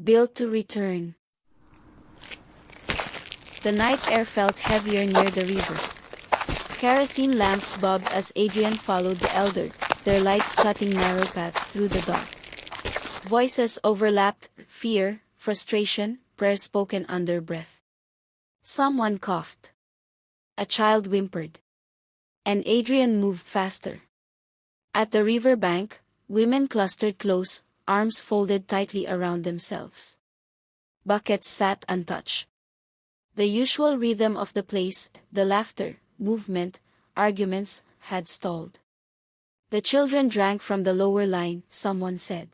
built to return. The night air felt heavier near the river. Kerosene lamps bobbed as Adrian followed the elder, their lights cutting narrow paths through the dark. Voices overlapped, fear, frustration, prayers spoken under breath. Someone coughed. A child whimpered. And Adrian moved faster. At the river bank, women clustered close, arms folded tightly around themselves. Buckets sat untouched. The usual rhythm of the place, the laughter, movement, arguments, had stalled. The children drank from the lower line, someone said.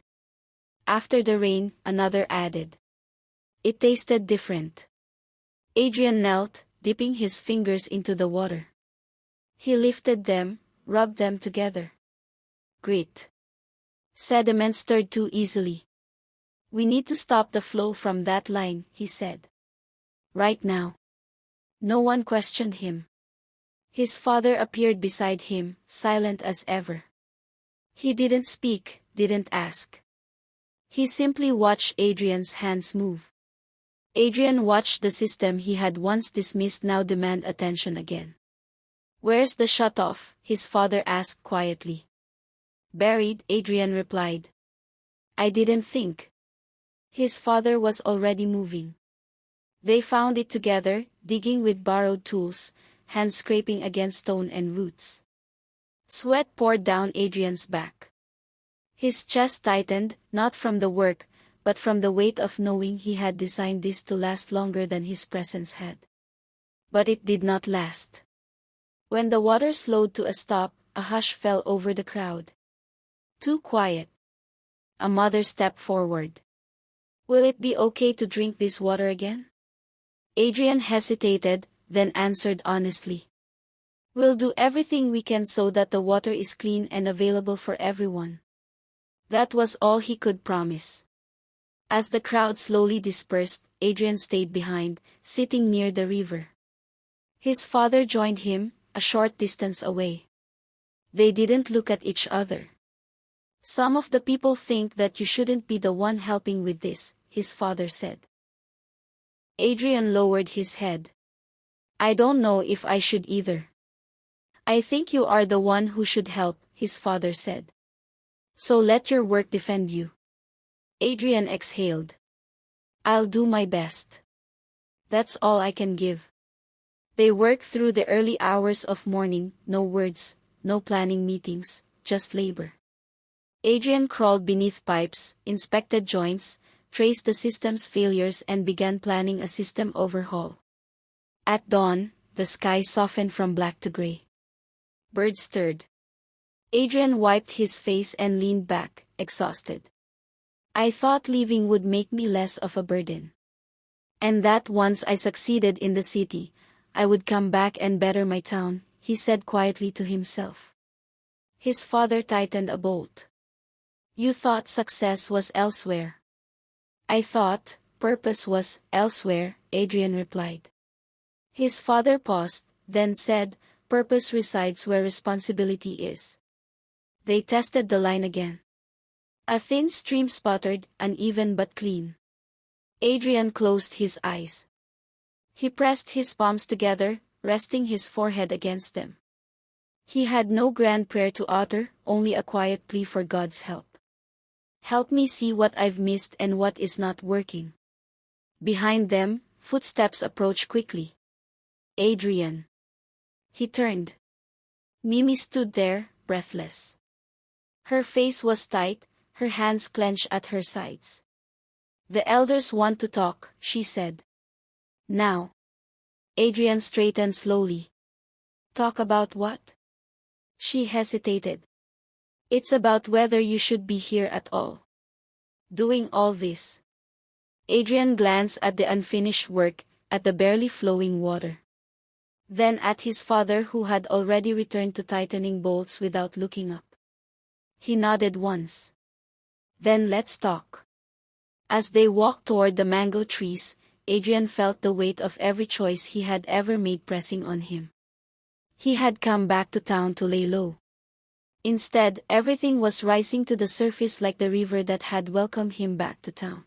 After the rain, another added. It tasted different. Adrian knelt, dipping his fingers into the water. He lifted them, rubbed them together. Grit. Sediment stirred too easily. We need to stop the flow from that line, he said. Right now. No one questioned him. His father appeared beside him, silent as ever. He didn't speak, didn't ask. He simply watched Adrian's hands move. Adrian watched the system he had once dismissed now demand attention again. Where's the shutoff? His father asked quietly. Buried, Adrian replied. I didn't think. His father was already moving. They found it together, digging with borrowed tools, hands scraping against stone and roots. Sweat poured down Adrian's back. His chest tightened, not from the work, but from the weight of knowing he had designed this to last longer than his presence had. But it did not last. When the water slowed to a stop, a hush fell over the crowd. Too quiet. A mother stepped forward. Will it be okay to drink this water again? Adrian hesitated, then answered honestly. We'll do everything we can so that the water is clean and available for everyone. That was all he could promise. As the crowd slowly dispersed, Adrian stayed behind, sitting near the river. His father joined him, a short distance away. They didn't look at each other. Some of the people think that you shouldn't be the one helping with this, his father said. Adrian lowered his head. I don't know if I should either. I think you are the one who should help, his father said. So let your work defend you. Adrian exhaled. I'll do my best. That's all I can give. They worked through the early hours of morning, no words, no planning meetings, just labor. Adrian crawled beneath pipes, inspected joints, traced the system's failures and began planning a system overhaul. At dawn, the sky softened from black to gray. Birds stirred. Adrian wiped his face and leaned back, exhausted. I thought leaving would make me less of a burden. And that once I succeeded in the city, I would come back and better my town, he said quietly to himself. His father tightened a bolt. You thought success was elsewhere. I thought purpose was elsewhere, Adrian replied. His father paused, then said, purpose resides where responsibility is. They tested the line again. A thin stream sputtered, uneven but clean. Adrian closed his eyes. He pressed his palms together, resting his forehead against them. He had no grand prayer to utter, only a quiet plea for God's help. Help me see what I've missed and what is not working. Behind them, footsteps approached quickly. Adrian. He turned. Mimi stood there, breathless. Her face was tight, her hands clenched at her sides. The elders want to talk, she said. Now. Adrian straightened slowly. Talk about what? She hesitated. It's about whether you should be here at all. Doing all this. Adrian glanced at the unfinished work, at the barely flowing water. Then at his father who had already returned to tightening bolts without looking up. He nodded once. Then let's talk. As they walked toward the mango trees, Adrian felt the weight of every choice he had ever made pressing on him. He had come back to town to lay low. Instead, everything was rising to the surface like the river that had welcomed him back to town.